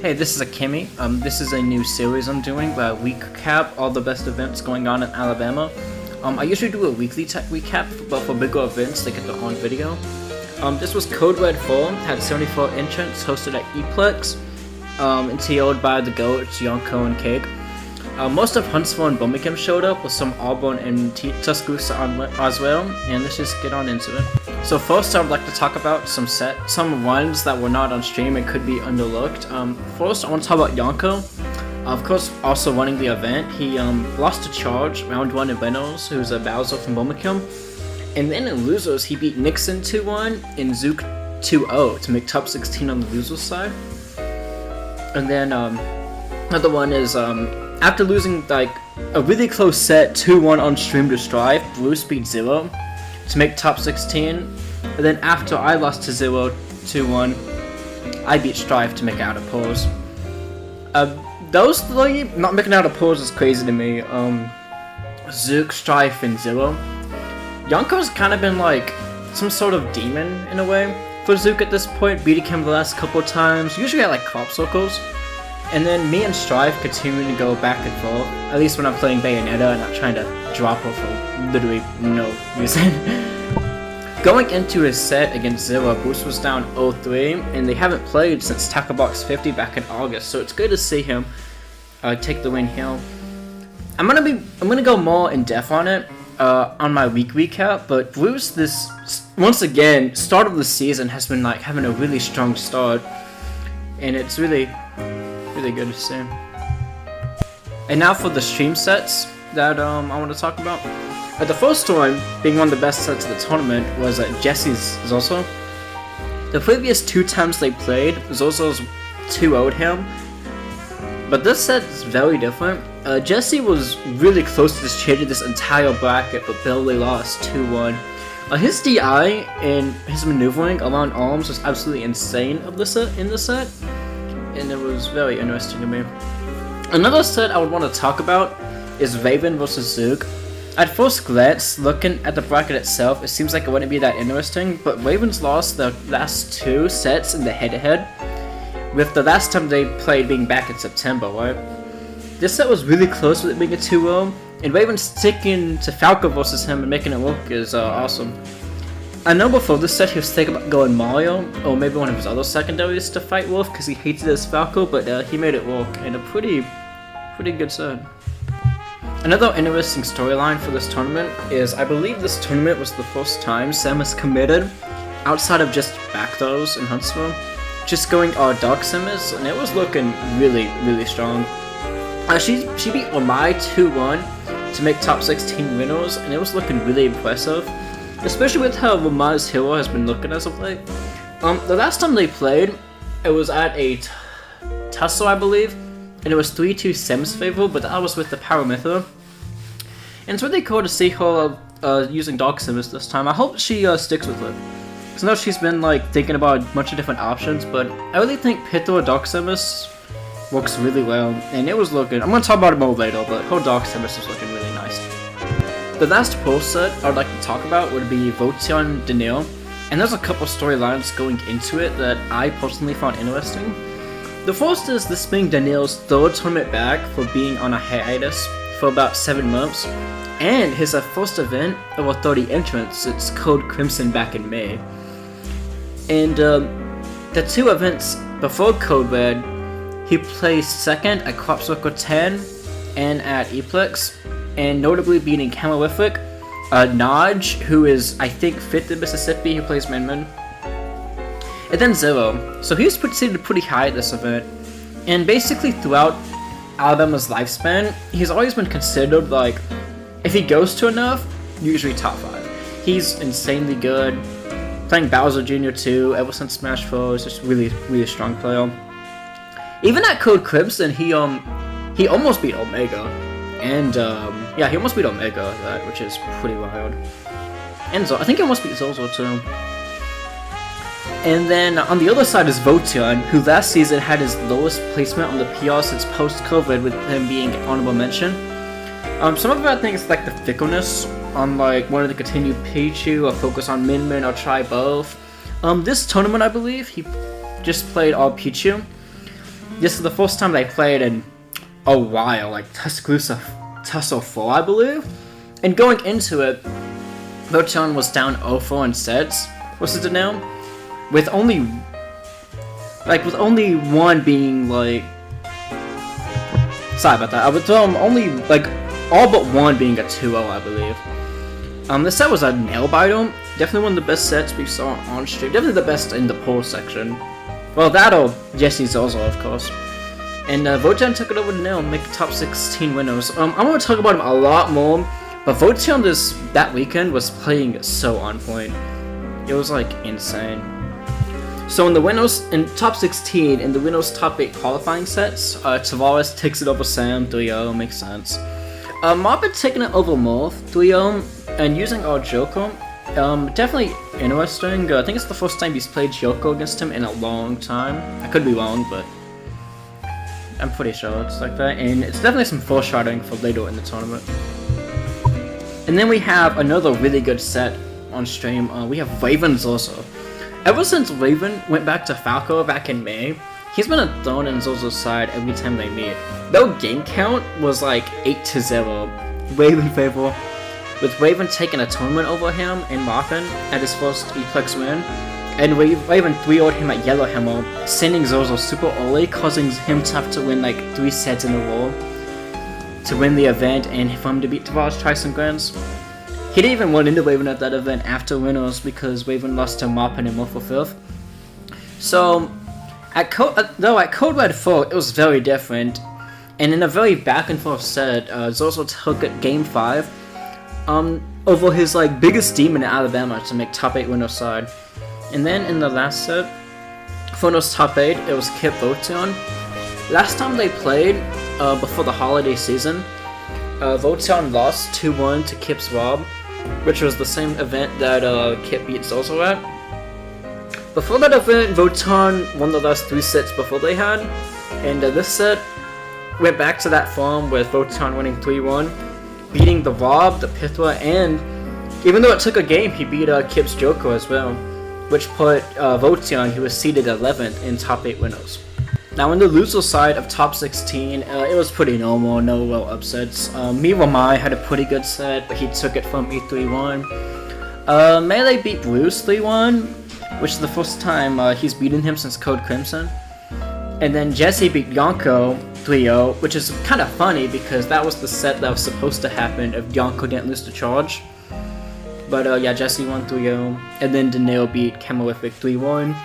Hey, this is Akemi. This is a new series I'm doing where I recap all the best events going on in Alabama. I usually do a weekly tech recap, but for bigger events, they get the on video. This was Code Red 4, had 74 entrants, hosted at Eplex, and TO'd by the GOATs, Yonko and Cake. Most of Huntsville and Birmingham showed up, with some Auburn and Tuscaloosa as well, and let's just get on into it. So first, I would like to talk about some runs that were not on stream and could be underlooked. First, I want to talk about Yonko. Of course, also running the event, he lost to Charge, round 1 in Reynolds, who's a Bowser from Birmingham. And then in losers, he beat Nixon 2-1 and Zook 2-0 to make top 16 on the losers side. And then another one is after losing like a really close set 2-1 on stream to Strive, Bruce beat Zero to make top 16. And then after I lost to Zero 2-1, I beat Strive to make out of pause. Those three not making out of pause is crazy to me. Zook, Strife, and Zero. Yonko's kind of been like some sort of demon in a way for Zook at this point, beating him the last couple of times, usually at like crop circles. And then me and Strive continue to go back and forth, at least when I'm playing Bayonetta and not trying to drop her for literally no reason. Going into his set against Zero, Bruce was down 0-3, and they haven't played since Tackle Box 50 back in August, so it's good to see him take the win here. I'm gonna go more in depth on it on my week recap, but Bruce, once again, start of the season has been like having a really strong start, and it's really good to see. And now for the stream sets that I want to talk about. The first one, being one of the best sets of the tournament, was Jesse's Zoso. The previous 2 times they played, Zoso's 2-0'd him, but this set is very different. Jesse was really close to just changing this entire bracket, but barely lost 2-1. His DI and his maneuvering around arms was absolutely insane in the set, and it was very interesting to me. Another set I would want to talk about is Raven vs Zook. At first glance, looking at the bracket itself, it seems like it wouldn't be that interesting, but Ravens lost the last 2 sets in the head-to-head, with the last time they played being back in September, right? This set was really close with it being a 2-0, and Raven sticking to Falco versus him and making it work is awesome. I know before this set he was thinking about going Mario, or maybe one of his other secondaries to fight Wolf because he hated his Falco, but he made it work in a pretty good set. Another interesting storyline for this tournament is I believe this tournament was the first time Samus committed, outside of just back throws in Huntsville, just going Dark Samus, and it was looking really strong. She beat Omai 2-1 to make top 16 winners, and it was looking really impressive, especially with how Omai's hero has been looking as of late. The last time they played, it was at a tussle, I believe, and it was 3-2 Sam's favor, but that was with the Power Mytho. And it's really cool to see her using Dark Samus this time. I hope she sticks with it. Because I know she's been like thinking about a bunch of different options, but I really think Pytho Dark Samus works really well, and it was looking, I'm going to talk about it more later, but her Dark Samus was looking really nice. The last pro set I would like to talk about would be Votion Daniil, and there's a couple storylines going into it that I personally found interesting. The first is this being Daniil's 3rd tournament back for being on a hiatus for about 7 months, and his first event over 30 entrants since Code Crimson back in May. And the 2 events before Code Red, he placed 2nd at Crop Circle 10 and at Eplex, and notably beating Calorific, Naj, who is I think 5th in Mississippi, who plays Min-Min, and then Zero. So he was considered pretty high at this event, and basically throughout Alabama's lifespan, he's always been considered, like, if he goes to enough, usually top 5. He's insanely good, playing Bowser Jr. too, ever since Smash 4, is just really strong player. Even at Code Crimson, he almost beat Omega, and yeah, he almost beat Omega at that, which is pretty wild. And I think he almost beat Zozo too. And then on the other side is Votion, who last season had his lowest placement on the PR since post-COVID, with him being honorable mention. Some of it I think is like the fickleness on like wanting to continue Pichu or focus on Min-Min or try both. This tournament I believe he just played all Pichu. this is the first time they played in a while, like Tussle 4, I believe. And going into it, Votion was down 0-4 in sets versus Daniil, with only one being like, sorry about that. With only like all but one being a 2-0, I believe. This set was a nail biter. Definitely one of the best sets we saw on stream. Definitely the best in the poll section. Well, that or Jesse Zozo, of course. And Votion took it over to Daniil, make top 16 winners. I'm going to talk about him a lot more, but Votion that weekend was playing so on point. It was like insane. So in the winners, in top 16, in the winners top 8 qualifying sets, Tavares takes it over Sam 3-0, makes sense. Marvin taking it over Morph 3-0, and using our Joker. Definitely interesting. I think it's the first time he's played Yoko against him in a long time. I could be wrong, but I'm pretty sure it's like that. And it's definitely some foreshadowing for later in the tournament. And then we have another really good set on stream. We have Raven's also. Ever since Raven went back to Falco back in May, he's been a thorn in Zozo's side every time they meet. Their game count was like 8-0. Raven favor. With Raven taking a tournament over him in Marken at his first Eplex win, and Raven 3-0'd him at Yellowhammer, sending Zozo super early, causing him to have to win like 3 sets in a row to win the event and for him to beat Tavares twice in Grands. He didn't even run into Raven at that event after winners because Raven lost to Marpen and Morph for 5th. So, at Code Red 4, it was very different, and in a very back and forth set, Zozo took it Game 5, over his like biggest demon in Alabama to make top 8 winners side. And then in the last set, for winners top 8, it was Kip Votion. Last time they played, before the holiday season, Votion lost 2-1 to Kip's Rob, which was the same event that Kip beat Zozo at. Before that event, Votion won the last 3 sets before they had, and this set went back to that form with Votion winning 3-1, beating the Rob, the Pithra, and even though it took a game, he beat Kip's Joko as well, which put Votion, who was seeded 11th, in top 8 winners. Now, in the loser side of top 16, it was pretty normal, no real upsets. Miramai had a pretty good set, but he took it from E3-1. Melee beat Bruce 3-1, which is the first time he's beaten him since Code Crimson. And then Jesse beat Yonko 3-0, which is kind of funny because that was the set that was supposed to happen if Yonko didn't lose the charge. But yeah, Jesse won 3-0, and then Daniil beat Camelific 3-1.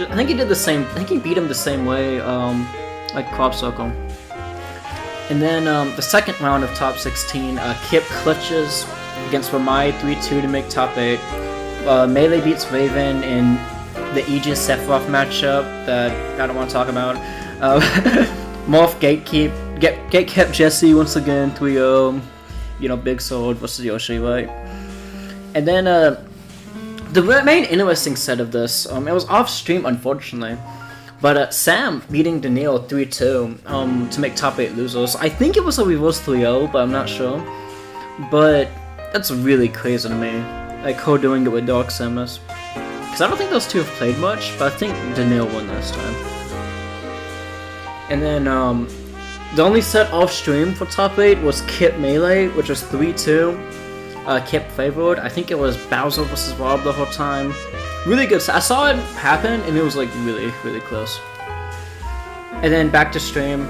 I think he did the same. I think he beat him the same way, like Crop Circle. And then the second round of top 16, Kip clutches against Ramai 3-2 to make top 8. Melee beats Raven in the Aegis Sephiroth matchup that I don't want to talk about. Morph Gatekept Jesse once again 3-0. You know, Big Sword versus Yoshi, right? And then the main interesting set of this, it was off stream unfortunately, but Sam beating Daniil 3-2 to make top 8 losers. I think it was a reverse 3-0, but I'm not sure. But that's really crazy to me, like doing it with Dark Samus. Because I don't think those two have played much, but I think Daniil won this time. And then the only set off stream for top 8 was Kip Melee, which was 3-2. Kip favored. I think it was Bowser versus Rob the whole time. Really good set. I saw it happen and it was like really, really close. And then back to stream.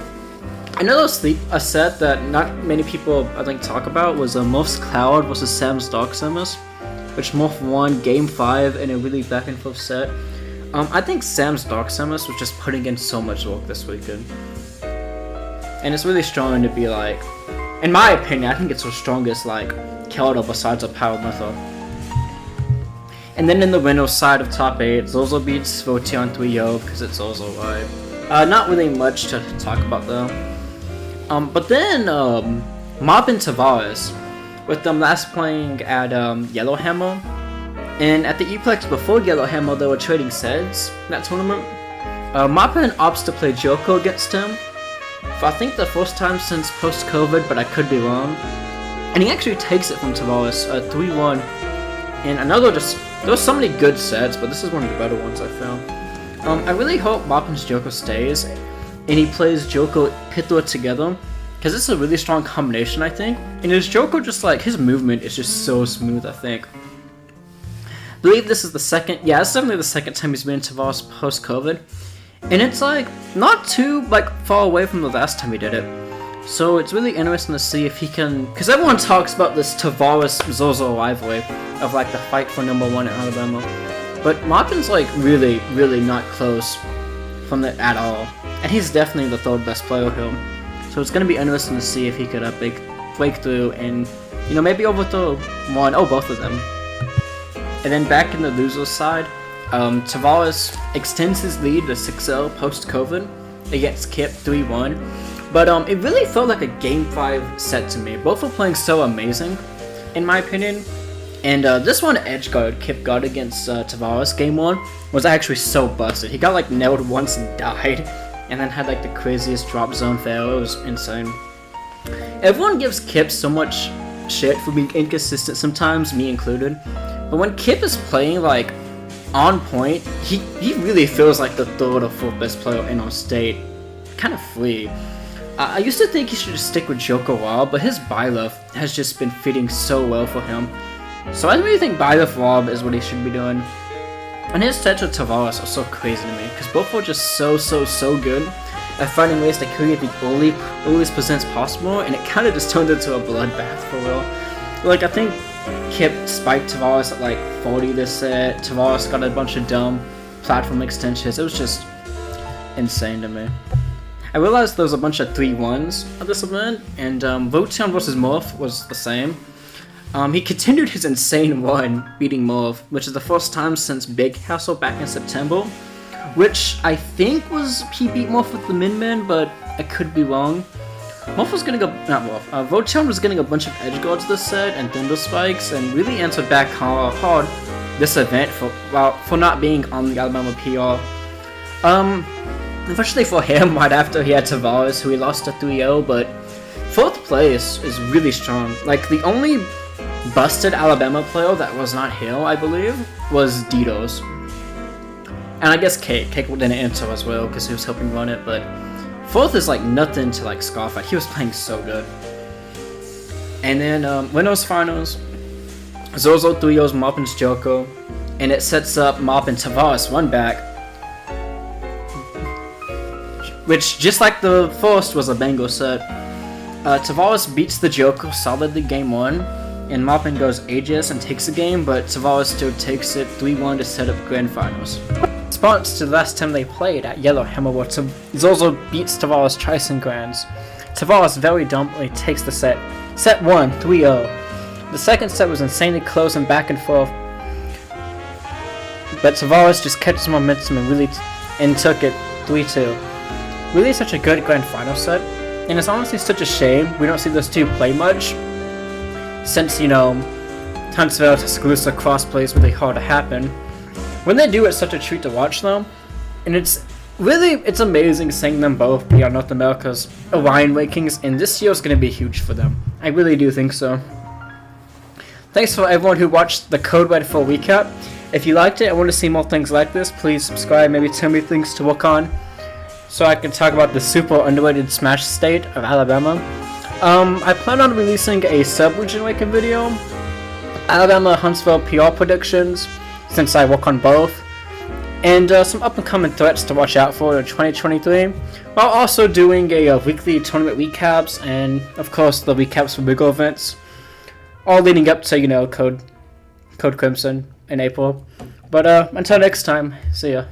Another a set that not many people I think talk about was Morph's Cloud versus Sam's Dark Samus, which Morph won Game 5 in a really back and forth set. I think Sam's Dark Samus was just putting in so much work this weekend. And it's really strong to be like, in my opinion, I think it's the strongest like killer besides a Power Method. And then in the winner's side of top 8, Zozo beats Votion 3-0 because it's Zozo, right? Not really much to talk about though. But then Mob and Tavares, with them last playing at Yellowhammer, and at the Eplex before Yellowhammer they were trading sets in that tournament. Moppin opts to play Joko against him for I think the first time since post-COVID, but I could be wrong. And he actually takes it from Tavares 3-1. And another there was so many good sets, but this is one of the better ones I found. I really hope Mopin's Joko stays, and he plays Joko Pito together, because it's a really strong combination, I think. And his Joko just like, his movement is just so smooth, I think. I believe this is the second, yeah, it's definitely the second time he's been in Tavares post-COVID. And it's like, not too like far away from the last time he did it. So it's really interesting to see if he can, because everyone talks about this Tavares-Zozo rivalry of like the fight for #1 in Alabama. But Mopin's like really, really not close from that at all. And he's definitely the third best player here. So it's going to be interesting to see if he could break through and, you know, maybe overthrow one or both of them. And then back in the losers side, Tavares extends his lead to 6-0 post-COVID against Kip 3-1. But it really felt like a Game 5 set to me. Both were playing so amazing, in my opinion. And this one edge guard Kip got against Tavares Game 1 was actually so busted. He got like nailed once and died, and then had like the craziest drop zone fail. It was insane. Everyone gives Kip so much shit for being inconsistent sometimes, me included. But when Kip is playing like on point, he really feels like the third or fourth best player in our state. Kind of free. I used to think he should just stick with Joko Rob, but his Byleth has just been fitting so well for him. So I really think Byleth Rob is what he should be doing. And his sets with Tavares are so crazy to me, because both are just so good at finding ways to create the earliest presents possible, and it kind of just turned into a bloodbath for real. Like, I think Kip spiked Tavares at like 40 this set. Tavares got a bunch of dumb platform extensions. It was just insane to me. I realized there was a bunch of 3-1s at this event, and Votion vs. Morph was the same. He continued his insane run, beating Morph, which is the first time since Big Castle back in September, which I think was he beat Morph with the Min-Min, but I could be wrong. Morph was getting Votion was getting a bunch of edge guards this set and Thunder Spikes, and really answered back hard this event for not being on the Alabama PR. Unfortunately for him, right after he had Tavares, who he lost to 3-0, but 4th place is really strong. Like, the only busted Alabama player that was not Hill, I believe, was Ditos. And I guess Cake didn't answer as well, because he was helping run it, but 4th is like nothing to like scoff at. He was playing so good. And then winners finals, Zozo 3-0's Mopin's Joko, and it sets up Mop and Tavares run back, which, just like the first, was a banger set. Tavares beats the Joko solidly Game 1, and Mopin goes Aegis and takes the game, but Tavares still takes it 3-1 to set up Grand Finals. Response to the last time they played at Yellowhammer, where Zozo beats Tavares twice in Grands. Tavares very dumbly takes the set. Set 1, 3-0. The second set was insanely close and back and forth, but Tavares just kept his momentum and took it 3-2. Really such a good Grand Final set, and it's honestly such a shame we don't see those two play much, since, you know, Huntsville to Tuscaloosa crossplay is really hard to happen. When they do, it's such a treat to watch them, and it's amazing seeing them both be on North America's Orion rankings, and this year is going to be huge for them. I really do think so. Thanks for everyone who watched the Code Red full recap. If you liked it and want to see more things like this, please subscribe, maybe tell me things to work on, so I can talk about the super underrated Smash state of Alabama. I plan on releasing a sub-region ranking video, Alabama Huntsville PR predictions, since I work on both, and some up-and-coming threats to watch out for in 2023, while also doing a weekly tournament recaps, and of course the recaps for bigger events, all leading up to, you know, Code Crimson in April. But until next time, see ya.